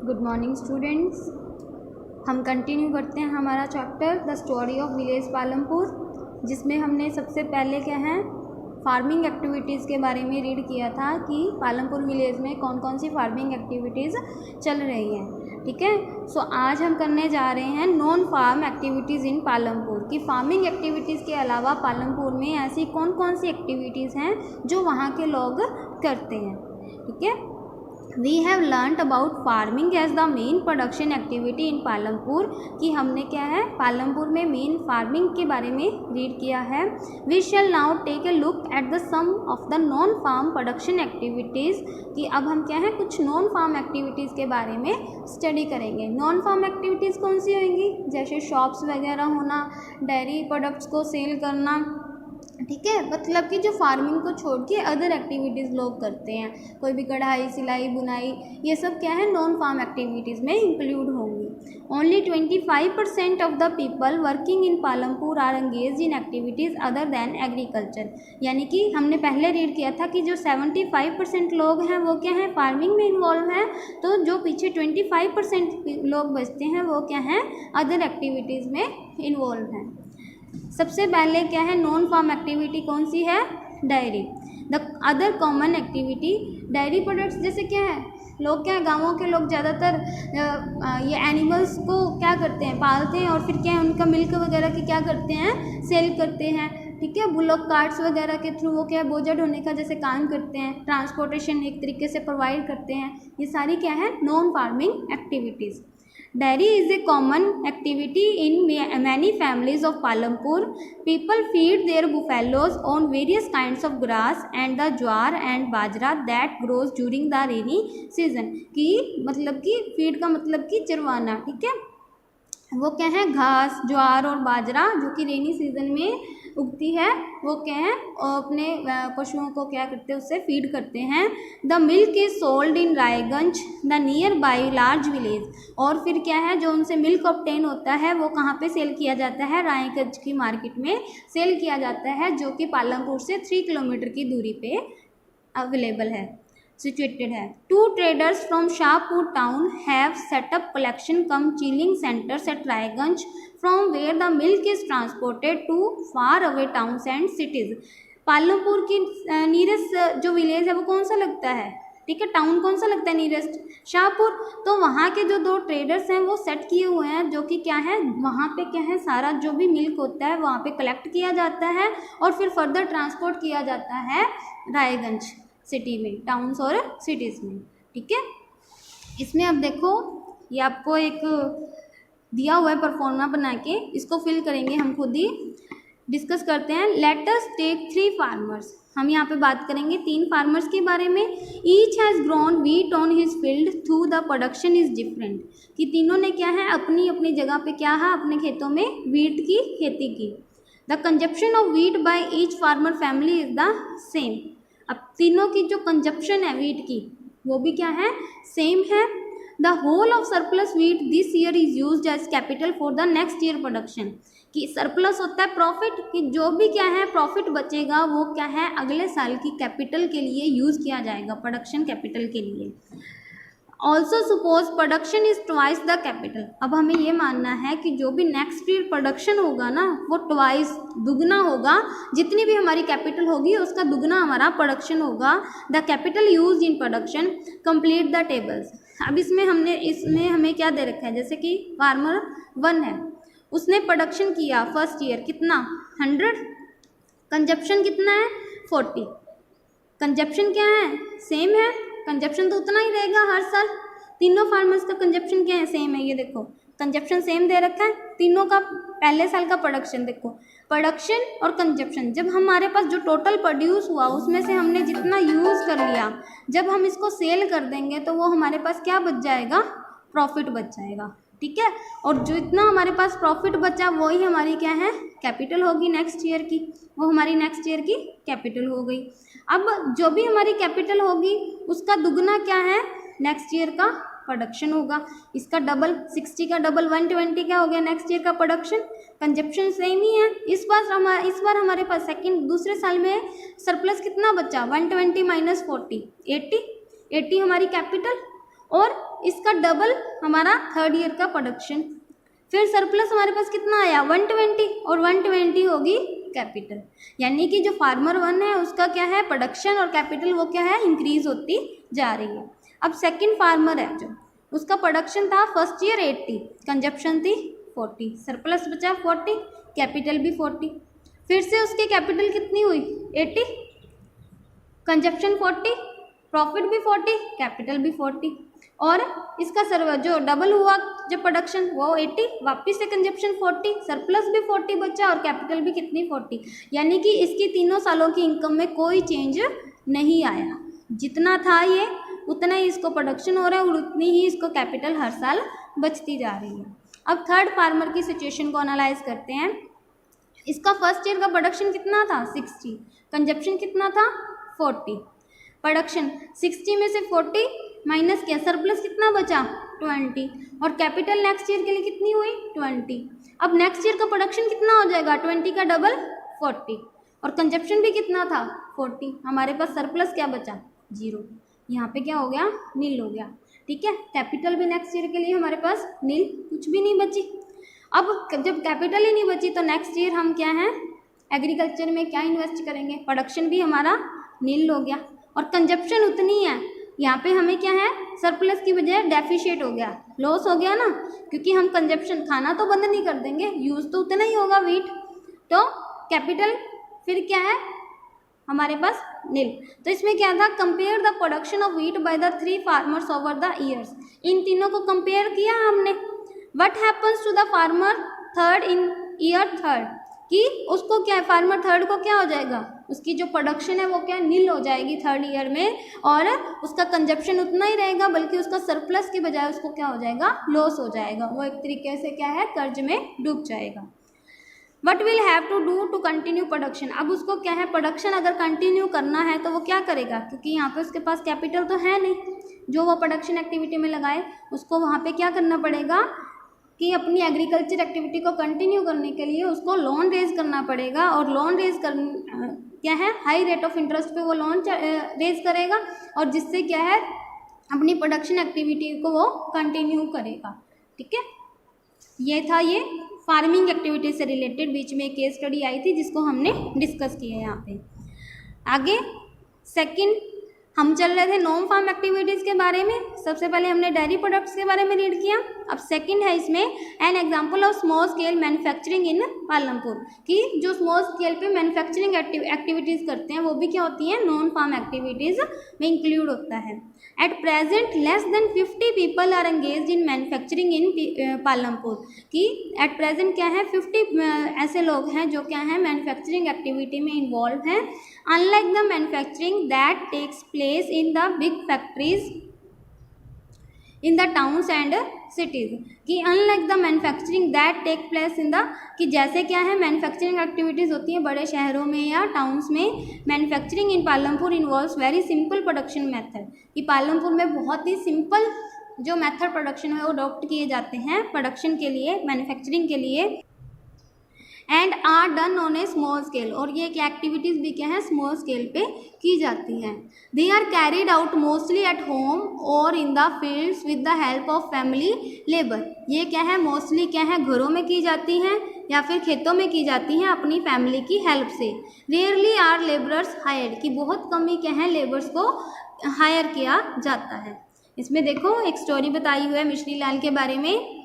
Good morning students. हम continue करते हैं हमारा chapter the story of village Palampur, जिसमें हमने सबसे पहले क्या है फार्मिंग एक्टिविटीज़ के बारे में रीड किया था कि पालमपुर विलेज में कौन कौन सी फार्मिंग एक्टिविटीज़ चल रही हैं। ठीक है, सो आज हम करने जा रहे हैं नॉन फार्म एक्टिविटीज़ इन पालमपुर कि फार्मिंग एक्टिविटीज़ के अलावा पालमपुर में ऐसी कौन कौन सी एक्टिविटीज़ हैं जो वहाँ के लोग करते हैं। ठीक है, we have learned about farming as the main production activity in Palampur कि हमने क्या है पालमपुर में मेन फार्मिंग के बारे में रीड किया है। We shall now take a look at the some of the non farm production activities कि अब हम क्या है कुछ नॉन फार्म एक्टिविटीज़ के बारे में स्टडी करेंगे। नॉन फार्म एक्टिविटीज़ कौन सी होंगी, जैसे शॉप्स वगैरह होना, डेयरी प्रोडक्ट्स को सेल करना। ठीक है, मतलब कि जो फार्मिंग को छोड़ के अदर एक्टिविटीज़ लोग करते हैं, कोई भी कढ़ाई सिलाई बुनाई, ये सब क्या है नॉन फार्म एक्टिविटीज़ में इंक्लूड होंगी। Only 25% of the people working in Palampur are engage in activities other than agriculture. यानी कि हमने पहले रीड किया था कि जो 75% लोग हैं वो क्या है फार्मिंग में इन्वॉल्व हैं, तो जो पीछे 25% लोग बचते हैं वो क्या हैं अदर एक्टिविटीज़ में इन्वॉल्व हैं। सबसे पहले क्या है नॉन फार्म एक्टिविटी कौन सी है, diary. The other common activity diary products, जैसे क्या है लोग क्या है गाँवों के लोग ज़्यादातर ये एनिमल्स को क्या करते हैं पालते हैं और फिर क्या है उनका मिल्क वगैरह की क्या करते हैं सेल करते हैं। ठीक है, बुलॉक कार्ट्स वगैरह के थ्रू वो क्या है बोझा ढोने का जैसे काम करते हैं, ट्रांसपोर्टेशन एक तरीके से प्रोवाइड करते हैं। ये सारी क्या है non farming activities. Dairy is a common activity in many families of Palampur. People feed their buffaloes on various kinds of grass and the jowar and bajra that grows during the rainy season. कि मतलब कि feed का मतलब कि चरवाना। ठीक है, वो क्या है घास ज्वार और बाजरा जो कि रेनी सीजन में उगती है, वो क्या है अपने पशुओं को क्या करते हैं उससे फीड करते हैं। The milk is sold in Raiganj the near by large village. और फिर क्या है जो उनसे मिल्क ऑब्टेन होता है वो कहाँ पे सेल किया जाता है, रायगंज की मार्केट में सेल किया जाता है, जो कि पालमपुर से 3 किलोमीटर की दूरी पे अवेलेबल है, situated है। Two traders from Shahpur town have set up collection cum chilling centers at Raiganj from where the milk is transported to far away towns and cities. Palampur की नीयरेस्ट जो विलेज है वो कौन सा लगता है, ठीक है टाउन कौन सा लगता है नीयरेस्ट, शाहपुर। तो वहाँ के जो 2 ट्रेडर्स हैं वो सेट किए हुए हैं, जो कि क्या है वहाँ पे क्या है सारा जो भी मिल्क होता है वहाँ पे कलेक्ट किया जाता है और फिर फर्दर ट्रांसपोर्ट किया जाता है रायगंज सिटी में, टाउन्स और सिटीज़ में। ठीक है, इसमें अब देखो ये आपको एक दिया हुआ है परफॉर्मा बना के, इसको फिल करेंगे हम खुद ही, डिस्कस करते हैं। Let us take 3 farmers. हम यहाँ पे बात करेंगे 3 फार्मर्स के बारे में। Each has grown wheat on his field through the production is different कि तीनों ने क्या है अपनी अपनी जगह पे क्या है अपने खेतों में वीट की खेती की। The consumption of wheat by each farmer family is the same. अब तीनों की जो कंजप्शन है वीट की वो भी क्या है सेम है। The whole of surplus wheat this year is used as capital for the next year production कि सरप्लस होता है प्रॉफिट कि जो भी क्या है प्रॉफिट बचेगा वो क्या है अगले साल की कैपिटल के लिए यूज़ किया जाएगा, प्रोडक्शन कैपिटल के लिए। Also suppose production is twice the capital. अब हमें ये मानना है कि जो भी नेक्स्ट ईयर प्रोडक्शन होगा ना वो ट्वाइस दुगना होगा, जितनी भी हमारी कैपिटल होगी उसका दुगना हमारा प्रोडक्शन होगा। The capital use in production complete the tables. अब इसमें हमें क्या दे रखा है, जैसे कि फार्मर 1 है उसने प्रोडक्शन किया फर्स्ट ईयर कितना 100, कंजप्शन कितना है 40। कंजप्शन क्या है सेम है, कंजप्शन तो उतना ही रहेगा हर साल। तीनों फार्मर्स का कंजप्शन क्या है सेम है, ये देखो कंजप्शन सेम दे रखा है। तीनों का पहले साल का प्रोडक्शन देखो, प्रोडक्शन और कंजप्शन जब हमारे पास जो टोटल प्रोड्यूस हुआ उसमें से हमने जितना यूज़ कर लिया, जब हम इसको सेल कर देंगे तो वो हमारे पास क्या बच जाएगा, प्रॉफिट बच जाएगा। ठीक है, और जो इतना हमारे पास प्रॉफिट बचा वही हमारी क्या है कैपिटल होगी नेक्स्ट ईयर की, वो हमारी नेक्स्ट ईयर की कैपिटल हो गई। अब जो भी हमारी कैपिटल होगी उसका दुगना क्या है नेक्स्ट ईयर का प्रोडक्शन होगा। इसका डबल 60 का डबल 120 क्या हो गया नेक्स्ट ईयर का प्रोडक्शन। कंजप्शन सेम ही है। इस बार हमारे पास दूसरे साल में सरप्लस कितना बचा 120 माइनस 40 80 हमारी कैपिटल और इसका डबल हमारा थर्ड ईयर का प्रोडक्शन। फिर सरप्लस हमारे पास कितना आया 120, और 120 होगी कैपिटल, यानी कि जो फार्मर 1 है उसका क्या है प्रोडक्शन और कैपिटल वो क्या है इंक्रीज होती जा रही है। अब सेकंड फार्मर है जो उसका प्रोडक्शन था फर्स्ट ईयर 80, कंजप्शन थी 40, सरप्लस बचा 40, कैपिटल भी 40। फिर से उसकी कैपिटल कितनी हुई 80, कंजप्शन 40, प्रॉफिट भी 40, कैपिटल भी 40, और इसका सर्व जो डबल हुआ जो प्रोडक्शन वो 80, वापस से कंजप्शन 40, सरप्लस भी 40 बचा और कैपिटल भी कितनी 40, यानी कि इसकी तीनों सालों की इनकम में कोई चेंज नहीं आया। जितना था ये उतना ही इसको प्रोडक्शन हो रहा है और उतनी ही इसको कैपिटल हर साल बचती जा रही है। अब थर्ड फार्मर की सिचुएशन को एनालाइज करते हैं। इसका फर्स्ट ईयर का प्रोडक्शन कितना था 60, कंजप्शन कितना था 40, प्रोडक्शन 60 में से 40 माइनस किया, सरप्लस कितना बचा 20, और कैपिटल नेक्स्ट ईयर के लिए कितनी हुई 20। अब नेक्स्ट ईयर का प्रोडक्शन कितना हो जाएगा 20 का डबल 40, और कंजप्शन भी कितना था 40, हमारे पास सरप्लस क्या बचा 0, यहाँ पे क्या हो गया नील हो गया। ठीक है, कैपिटल भी नेक्स्ट ईयर के लिए हमारे पास नील, कुछ भी नहीं बची। अब जब कैपिटल ही नहीं बची तो नेक्स्ट ईयर हम क्या हैं एग्रीकल्चर में क्या इन्वेस्ट करेंगे, प्रोडक्शन भी हमारा नील हो गया और कंजप्शन उतनी है, यहाँ पे हमें क्या है सरप्लस की बजाय डेफिशिएट हो गया, लॉस हो गया ना, क्योंकि हम कंजप्शन खाना तो बंद नहीं कर देंगे, यूज़ तो उतना ही होगा वीट, तो कैपिटल फिर क्या है हमारे पास नील। तो इसमें क्या था compare the production of wheat by the 3 farmers over the years, इन तीनों को कंपेयर किया हमने। What happens to the farmer third in year third, कि उसको क्या फार्मर थर्ड को क्या हो जाएगा उसकी जो प्रोडक्शन है वो क्या नील हो जाएगी थर्ड ईयर में, और उसका कंजप्शन उतना ही रहेगा बल्कि उसका सरप्लस के बजाय उसको क्या हो जाएगा लॉस हो जाएगा, वो एक तरीके से क्या है कर्ज में डूब जाएगा। What will have to do to continue production, अब उसको क्या है प्रोडक्शन अगर कंटिन्यू करना है तो वो क्या करेगा, क्योंकि यहाँ पे उसके पास कैपिटल तो है नहीं, जो वो प्रोडक्शन एक्टिविटी में लगाए उसको वहाँ पे क्या करना पड़ेगा कि अपनी एग्रीकल्चर एक्टिविटी को कंटिन्यू करने के लिए उसको लोन रेज करना पड़ेगा, और लोन रेज कर क्या है हाई रेट ऑफ इंटरेस्ट पे वो लोन रेज करेगा, और जिससे क्या है अपनी प्रोडक्शन एक्टिविटी को वो कंटिन्यू करेगा। ठीक है, ये था ये फार्मिंग एक्टिविटी से रिलेटेड बीच में एक केस स्टडी आई थी जिसको हमने डिस्कस किया है यहाँ पे। आगे सेकंड हम चल रहे थे नॉन फार्म एक्टिविटीज़ के बारे में, सबसे पहले हमने डेयरी प्रोडक्ट्स के बारे में रीड किया। अब सेकंड है इसमें an example of small scale manufacturing in Palampur, कि जो स्मॉल स्केल पे मैन्युफैक्चरिंग एक्टिविटीज़ करते हैं वो भी क्या होती हैं नॉन फार्म एक्टिविटीज़ में इंक्लूड होता है। At present less than 50 people are engage in manufacturing in Palampur, कि एट प्रेजेंट क्या है 50 ऐसे लोग हैं जो क्या है मैन्युफैक्चरिंग एक्टिविटी में इन्वॉल्व हैं। Unlike the manufacturing that takes place in the big factories in the towns and cities, कि unlike the manufacturing that take place in the, कि जैसे क्या है मैन्युफैक्चरिंग एक्टिविटीज़ होती हैं बड़े शहरों में या टाउन्स में, manufacturing in Palampur involves very simple production method, कि पालमपुर में बहुत ही सिंपल जो मेथड प्रोडक्शन है वो अडॉप्ट किए जाते हैं प्रोडक्शन के लिए मैन्युफैक्चरिंग के लिए, and are done on a small scale, और ये एक्टिविटीज़ भी क्या है स्मॉल स्केल पे की जाती हैं। They are carried out mostly at home और in the fields with the help of family labour, ये क्या है मोस्टली क्या है घरों में की जाती हैं या फिर खेतों में की जाती हैं अपनी फैमिली की हेल्प से। रेयरली आर लेबरर्स हायर्ड, कि बहुत कम ही क्या है लेबर्स को हायर किया जाता है। इसमें देखो एक स्टोरी बताई हुई है मिश्री लाल के बारे में।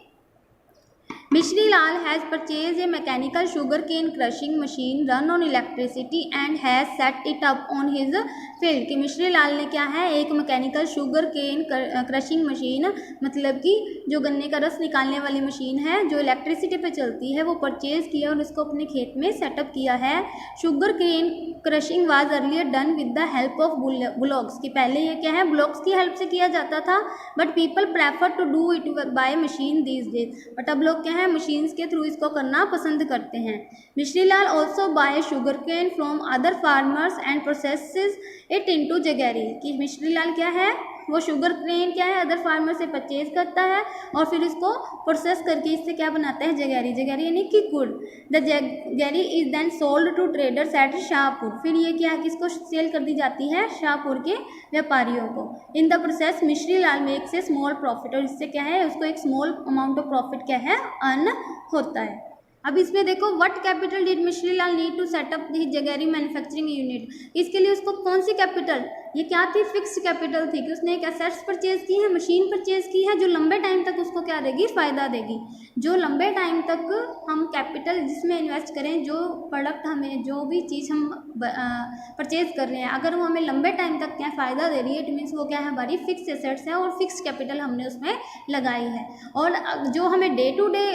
Mishri Lal has purchased a mechanical sugarcane crushing machine run on electricity and has set it up on his field, कि मिश्री लाल ने क्या है एक mechanical sugar cane crushing machine, मतलब कि जो गन्ने का रस निकालने वाली मशीन है जो इलेक्ट्रिसिटी पे चलती है वो परचेज किया और इसको अपने खेत में सेटअप किया है। Sugar cane crushing was earlier done with the help of blocks, कि पहले ये क्या है ब्लॉक्स की हेल्प से किया जाता था, but people prefer to do it by machine these days, but अब लोग क्या है मशीन्स के थ्रू इसको करना पसंद करते हैं। Mishri Lal also buy sugar cane from other farmers and processes it into jaggery, कि मिश्री लाल क्या है वो शुगर केन क्या है अदर फार्मर से परचेज करता है और फिर इसको प्रोसेस करके इससे क्या बनाता है, जगैरी। जगैरी यानी कि गुड़। The jaggery is then sold to traders at Shahpur. फिर ये क्या है, किसको सेल कर दी जाती है, शाहपुर के व्यापारियों को। In the process Mishri Lal makes a small profit, और इससे क्या है, उसको एक स्मॉल अमाउंट ऑफ प्रॉफिट क्या है, अर्न होता है। अब इसमें देखो, what capital did Mishri Lal need to set up the jaggery manufacturing unit. इसके लिए उसको कौन सी कैपिटल, ये क्या थी, फिक्स्ड कैपिटल थी कि उसने एक एसेट्स परचेज की है, मशीन परचेज की है जो लंबे टाइम तक उसको क्या देगी, फ़ायदा देगी। जो लंबे टाइम तक हम कैपिटल जिसमें इन्वेस्ट करें, जो प्रोडक्ट हमें, जो भी चीज़ हम परचेज कर रहे हैं, अगर वो हमें लंबे टाइम तक क्या फ़ायदा दे रही है, इट मीन्स वो क्या है, हमारी फिक्स एसेट्स है और फिक्स कैपिटल हमने उसमें लगाई है। और जो हमें डे टू डे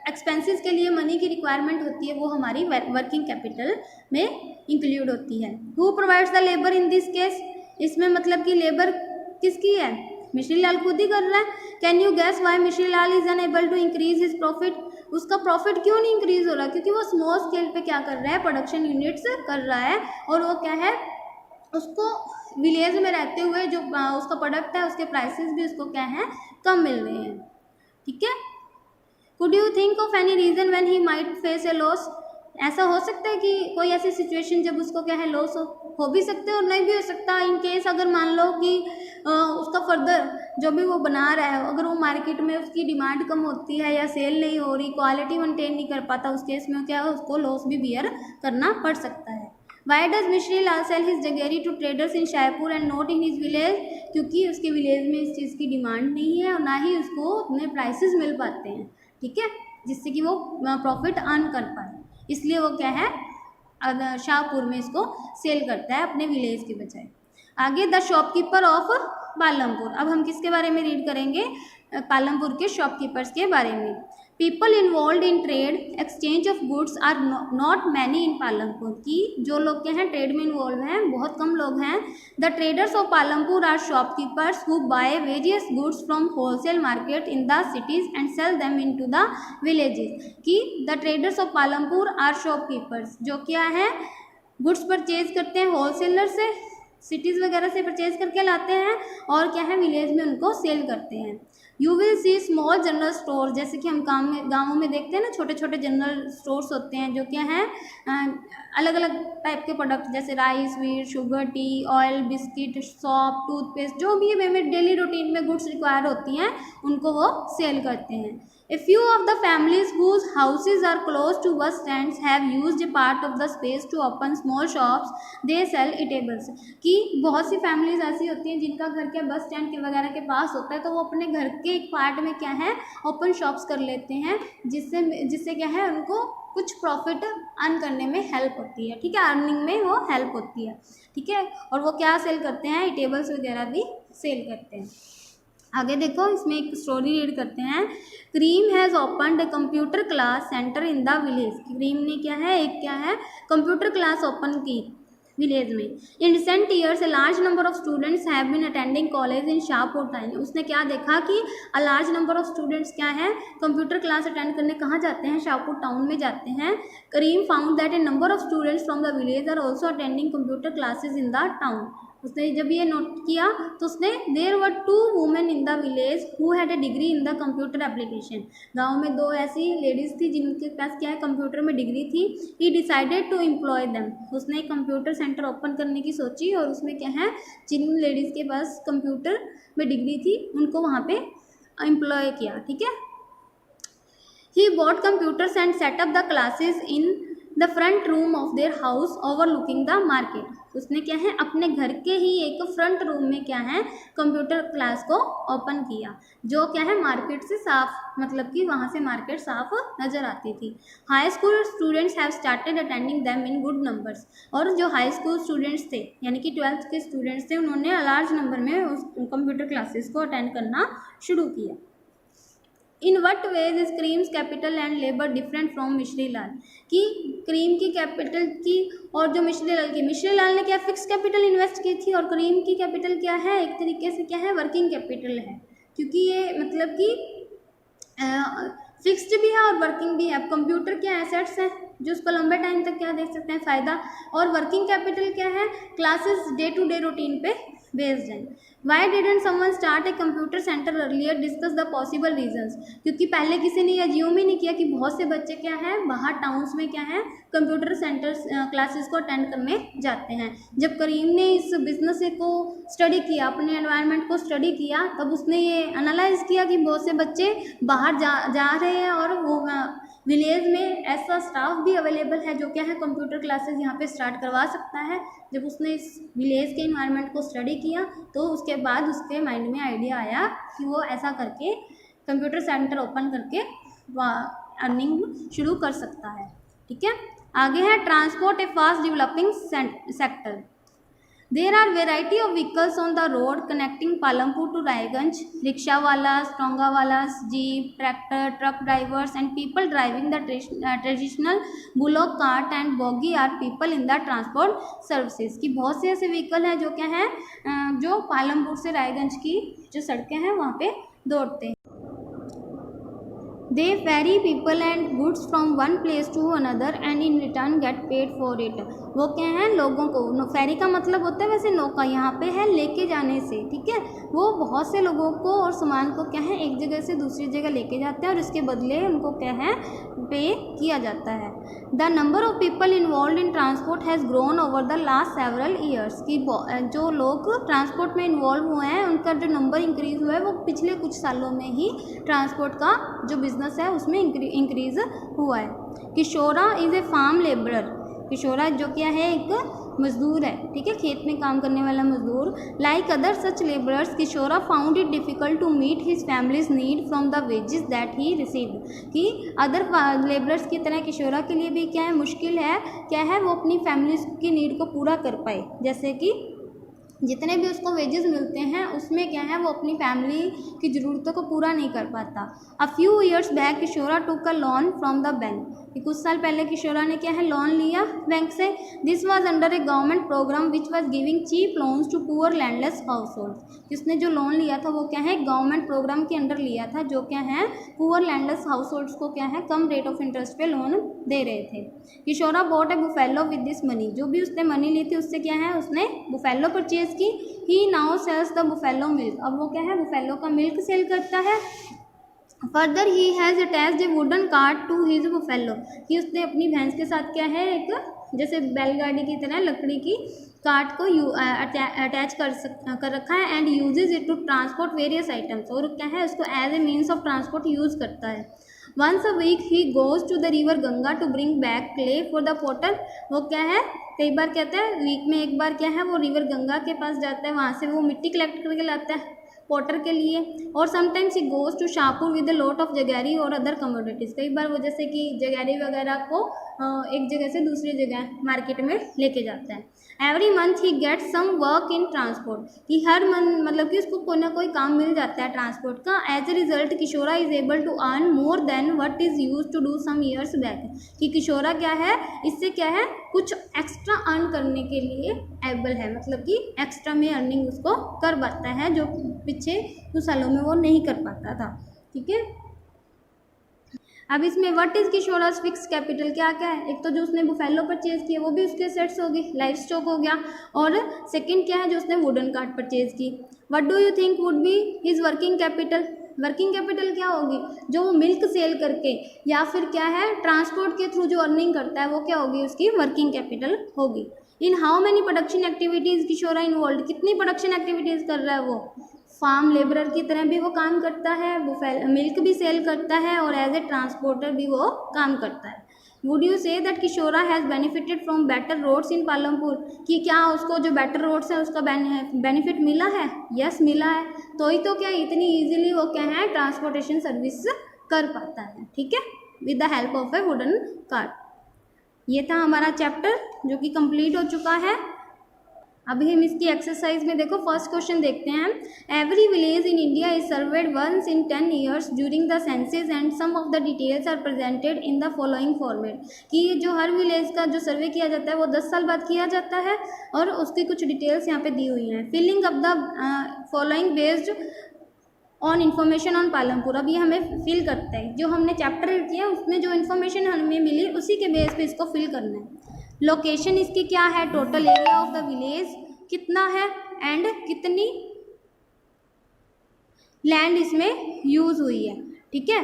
एक्सपेंसेस के लिए मनी की रिक्वायरमेंट होती है, वो हमारी वर्किंग कैपिटल में इंक्लूड होती है। Who provides the labour in this case, इसमें मतलब कि लेबर किसकी है, मिश्री लाल खुद ही कर रहा है। Can you guess why Mishri Lal is unable to increase his profit, उसका प्रॉफिट क्यों नहीं इंक्रीज हो रहा, क्योंकि वो स्मॉल स्केल पे क्या कर रहा है, प्रोडक्शन यूनिट्स कर रहा है, और वो क्या है, उसको विलेज में रहते हुए जो उसका प्रोडक्ट है उसके प्राइसेस भी उसको क्या है, कम मिल रहे हैं। ठीक है। Could you think of any reason when he might face A loss, ऐसा हो सकता है कि कोई ऐसी सिचुएशन जब उसको क्या है, लॉस हो भी सकते हैं और नहीं भी हो सकता। इन केस अगर मान लो कि उसका फर्दर जो भी वो बना रहा है, अगर वो मार्केट में उसकी डिमांड कम होती है या सेल नहीं हो रही, क्वालिटी मेंटेन नहीं कर पाता, उस केस में क्या है, उसको लॉस भी बियर करना पड़ सकता है। Why does Mishri Lal sell his jaggery to traders in Shahpur and not in his village, क्योंकि उसके विलेज में इस चीज़ की डिमांड नहीं है और ना ही उसको उतने प्राइसेस मिल पाते हैं। ठीक है, जिससे कि वो प्रॉफिट अर्न कर पाए, इसलिए वो क्या है, शाहपुर में इसको सेल करता है अपने विलेज के बजाय। आगे, द शॉपकीपर ऑफ पालमपुर, अब हम किसके बारे में रीड करेंगे, पालमपुर के शॉपकीपर्स के बारे में। People involve in trade exchange of goods are not many in Palampur, की जो लोग क्या हैं ट्रेड में इन्वॉल्व हैं, बहुत कम लोग हैं। The traders of Palampur are shopkeepers who buy various goods from wholesale market in the cities and sell them in to the villages, की the traders of Palampur are shopkeepers, जो क्या है, गुड्स परचेज करते हैं होलसेलर से, सिटीज़ वगैरह से purchase करके लाते हैं और क्या है, विलेज में उनको सेल करते हैं। You will C small general store, जैसे कि हम गाँवों में देखते हैं ना, छोटे छोटे जनरल स्टोर्स होते हैं जो क्या हैं, अलग अलग टाइप के प्रोडक्ट जैसे rice, wheat, sugar, T, oil, biscuit, shop, toothpaste, जो भी हमें डेली रूटीन में गुड्स रिक्वायर होती हैं, उनको वो सेल करते हैं। A few of the families whose houses are close to bus stands have used a part of the space to open small shops. They sell eatables. कि बहुत सी families ऐसी होती हैं जिनका घर के बस स्टैंड के वगैरह के पास होता है, तो वो अपने घर के एक पार्ट में क्या है, ओपन शॉप्स कर लेते हैं, जिससे क्या है, उनको कुछ प्रॉफिट अर्न करने में हेल्प होती है। ठीक है, अर्निंग में वो हेल्प होती है। ठीक है, और वो क्या सेल करते हैं, ईटेबल्स वगैरह भी सेल करते हैं। आगे देखो, इसमें एक स्टोरी रीड करते हैं। Kareem has opened a computer class centre in the village, Kareem ने क्या है, कंप्यूटर क्लास ओपन की विलेज में। In recent years a large number of students have been attending college in Shahpur town, उसने क्या देखा कि a large number of students क्या है, कंप्यूटर क्लास अटेंड करने कहाँ जाते हैं, शाहपुर टाउन में जाते हैं। Karim found that a number of students from the village are also attending computer classes in the town, उसने जब ये नोट किया तो उसने there were 2 women in the village who had a degree in the computer application, गांव में 2 ऐसी ladies थी जिनके पास क्या है, कंप्यूटर में डिग्री थी। He decided to employ them, उसने एक कंप्यूटर सेंटर ओपन करने की सोची और उसमें क्या है, जिन लेडीज़ के पास कंप्यूटर में डिग्री थी उनको वहाँ पे एम्प्लॉय किया। ठीक है, he bought computers and setup the classes in the front room of their house overlooking the market, उसने क्या है, अपने घर के ही एक फ्रंट रूम में क्या है, कंप्यूटर क्लास को ओपन किया, जो क्या है, मार्केट से साफ, मतलब कि वहाँ से मार्केट साफ नज़र आती थी। High school students have started attending them in good numbers, और जो हाई स्कूल स्टूडेंट्स थे यानी कि 12th के स्टूडेंट्स थे, उन्होंने लार्ज नंबर में उस कंप्यूटर क्लासेस को अटेंड करना शुरू किया। In what veg is creams capital and labour different from Mishri Lal, की क्रीम की कैपिटल की और जो मिश्री लाल की, मिश्री लाल ने क्या फिक्स कैपिटल इन्वेस्ट की थी और क्रीम की कैपिटल क्या है, एक तरीके से क्या है, वर्किंग कैपिटल है, क्योंकि ये मतलब कि फिक्स्ड भी है और वर्किंग भी है। अब कंप्यूटर क्या एसेट्स हैं जो उसको लंबे टाइम तक क्या दे सकते हैं, फ़ायदा, और वर्किंग कैपिटल क्या है, classes day to day routine पे बेस्ड हैं। Why didn't someone start a computer centre earlier, discuss the possible reasons. क्योंकि पहले किसी ने अज्यूम ही नहीं किया कि बहुत से बच्चे क्या हैं बाहर टाउन्स में क्या हैं कंप्यूटर सेंटर्स क्लासेस को अटेंड करने जाते हैं। जब करीम ने इस बिजनेस को स्टडी किया, अपने एनवायरनमेंट को स्टडी किया, तब उसने ये एनालाइज किया कि बहुत से बच्चे बाहर जा रहे हैं और वो विलेज में ऐसा स्टाफ भी अवेलेबल है जो क्या है कंप्यूटर क्लासेस यहाँ पे स्टार्ट करवा सकता है। जब उसने इस विलेज के इन्वायरमेंट को स्टडी किया तो उसके बाद उसके माइंड में आइडिया आया कि वो ऐसा करके कंप्यूटर सेंटर ओपन करके अर्निंग शुरू कर सकता है। ठीक है, आगे है transport A fast developing sector. There are variety of vehicles on the road connecting Palampur to Raiganj. Rickshaw walas, tonga walas, jeep, tractor, truck drivers and people driving the traditional bullock cart and boggy are people in the transport services. कि बहुत से ऐसे vehicle हैं जो क्या हैं जो पालमपुर से रायगंज की जो सड़कें हैं वहाँ पे दौड़ते हैं। They ferry people and goods from one place to another and in return get paid for it. वो क्या है लोगों को, फेरी का मतलब होता है वैसे नौका, यहाँ पे है लेके जाने से। ठीक है, वो बहुत से लोगों को और सामान को क्या है एक जगह से दूसरी जगह लेके जाते हैं और इसके बदले उनको क्या है पे किया जाता है। The number of people involve in transport has grown over the last several years. की जो लोग ट्रांसपोर्ट में इन्वॉल्व हुए हैं उनका जो नंबर इंक्रीज़ हुआ है वो पिछले कुछ सालों में ही ट्रांसपोर्ट का जो बिज़नेस है उसमें इंक्रीज़ हुआ है। किशोरा इज़ ए फार्म लेबरर। किशोरा जो क्या है एक मजदूर है। ठीक है, खेत में काम करने वाला मजदूर। Like other such labourers Kishora found it difficult to meet his families need from the wages that he received. कि अदर लेबरर्स की तरह किशोरा के लिए भी क्या है मुश्किल है, क्या है वो अपनी फैमिलीज की नीड को पूरा कर पाए। जैसे कि जितने भी उसको वेजेस मिलते हैं उसमें क्या है वो अपनी फैमिली की ज़रूरतों को पूरा नहीं कर पाता। A few years back Kishora took a loan from the bank. कुछ साल पहले किशोरा ने क्या है लोन लिया बैंक से। This was under a government program which was giving cheap loans to poor landless household. जिसने जो लोन लिया था वो क्या है गवर्नमेंट प्रोग्राम के अंडर लिया था जो क्या है पुअर लैंडलेस हाउस होल्ड्स को क्या है कम रेट ऑफ इंटरेस्ट पे लोन दे रहे थे। Kishora bought a buffalo with this money. जो भी उसने मनी ली थी उससे क्या है उसने बुफेलो परचेज की। He now sells the buffalo milk. अब वो क्या है बुफेलो का मिल्क सेल करता है। Further he has attached a wooden cart to his buffalo. कि उसने अपनी भैंस के साथ क्या है एक जैसे बैलगाड़ी की तरह लकड़ी की कार्ट को अटैच कर रखा है and uses it to transport various items. और क्या है उसको as a means of transport use करता है। Once a week he goes to the river Ganga to bring back clay for the potter. वो क्या है कई बार कहता है वीक में एक बार क्या है वो रिवर गंगा के पास जाता है, वहाँ से वो मिट्टी कलेक्ट करके लाता है पोटर के लिए। और sometimes he goes to Shahpur with a lot of jaggery और अदर कमोडिटीज़। कई बार वो जैसे कि जगैरी वगैरह को एक जगह से दूसरी जगह मार्केट में लेके जाता है। Every month he get some work in transport. कि हर मंथ मतलब कि उसको कोई ना कोई काम मिल जाता है ट्रांसपोर्ट का। As a result Kishora is able to earn more than what is use to do some years back. कि किशोरा क्या है इससे क्या है कुछ एक्स्ट्रा अर्न करने के लिए एबल है, मतलब कि एक्स्ट्रा में अर्निंग उसको कर पाता है जो पिछले कुछ सालों में वो नहीं कर पाता था। ठीक है, अब इसमें व्हाट इज़ किशोरास फिक्स कैपिटल क्या क्या है। एक तो जो उसने बुफेलो परचेज किया वो भी उसके सेट्स हो गई, लाइफ स्टॉक हो गया। और सेकंड क्या है जो उसने वुडन कार्ट परचेज की। What do you think would be his working capital. Working capital क्या होगी जो वो मिल्क सेल करके या फिर क्या है ट्रांसपोर्ट के थ्रू जो अर्निंग करता है वो क्या होगी उसकी वर्किंग कैपिटल होगी। In how many production activities Kishora involve. कितनी प्रोडक्शन एक्टिविटीज़ कर रहा है वो। फार्म लेबरर की तरह भी वो काम करता है, मिल्क भी सेल करता है और एज ए ट्रांसपोर्टर भी वो काम करता है। Would you say that Kishora has benefited from better roads in Palampur. कि क्या उसको जो बेटर रोड्स है उसका बेनिफिट मिला है। यस मिला है, तो ही तो क्या इतनी ईजिली वो क्या है ट्रांसपोर्टेशन सर्विस कर पाता है। ठीक है, with the help of A wooden cart. ये था हमारा चैप्टर जो कि कंप्लीट हो चुका है। अभी हम इसकी एक्सरसाइज में देखो फर्स्ट क्वेश्चन देखते हैं। Every village in India is surveyed once in 10 years during the census and some of the details are presented in the following format. कि जो हर विलेज का जो सर्वे किया जाता है वो 10 साल बाद किया जाता है और उसकी कुछ डिटेल्स यहाँ पे दी हुई हैं। Filling up the following based on information on Palampur. अब ये हमें फिल करता है जो हमने चैप्टर रीड किया उसमें जो इन्फॉर्मेशन हमें मिली उसी के बेस पे इसको फिल करना है। लोकेशन इसकी क्या है, total area of the village कितना है, एंड कितनी लैंड इसमें यूज़ हुई है। ठीक है,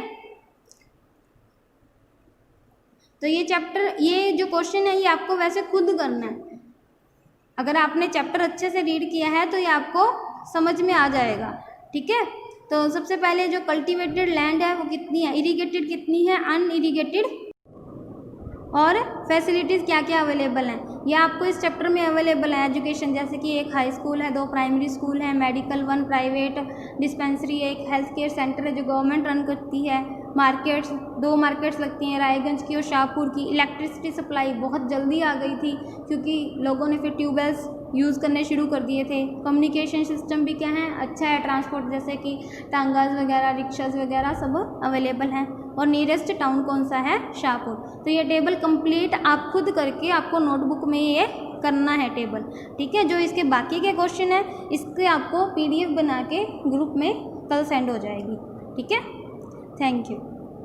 तो ये चैप्टर, ये जो क्वेश्चन है ये आपको वैसे खुद करना है। अगर आपने चैप्टर अच्छे से रीड किया है तो ये आपको समझ में आ जाएगा। ठीक है, तो सबसे पहले जो कल्टीवेटेड लैंड है वो कितनी है, इरीगेटेड कितनी है, अनइरीगेटेड, और फैसिलिटीज़ क्या क्या अवेलेबल हैं, ये आपको इस चैप्टर में अवेलेबल है। एजुकेशन जैसे कि एक हाई स्कूल है, 2 प्राइमरी स्कूल है, मेडिकल 1 प्राइवेट, डिस्पेंसरी एक हेल्थ केयर सेंटर है जो गवर्नमेंट रन करती है, मार्केट्स 2 मार्केट्स लगती हैं, रायगंज की और शाहपुर की। इलेक्ट्रिसिटी सप्लाई बहुत जल्दी आ गई थी क्योंकि लोगों ने फिर ट्यूबवेल्स यूज़ करने शुरू कर दिए थे। कम्युनिकेशन सिस्टम भी क्या है, अच्छा है। ट्रांसपोर्ट जैसे कि टांगास वगैरह, रिक्शाज वगैरह सब अवेलेबल हैं। और नियरेस्ट टाउन कौन सा है, शाहपुर। तो ये टेबल कंप्लीट आप खुद करके आपको नोटबुक में ये करना है टेबल। ठीक है, जो इसके बाकी के क्वेश्चन है इसके आपको PDF बना के ग्रुप में कल सेंड हो जाएगी। ठीक है, थैंक यू।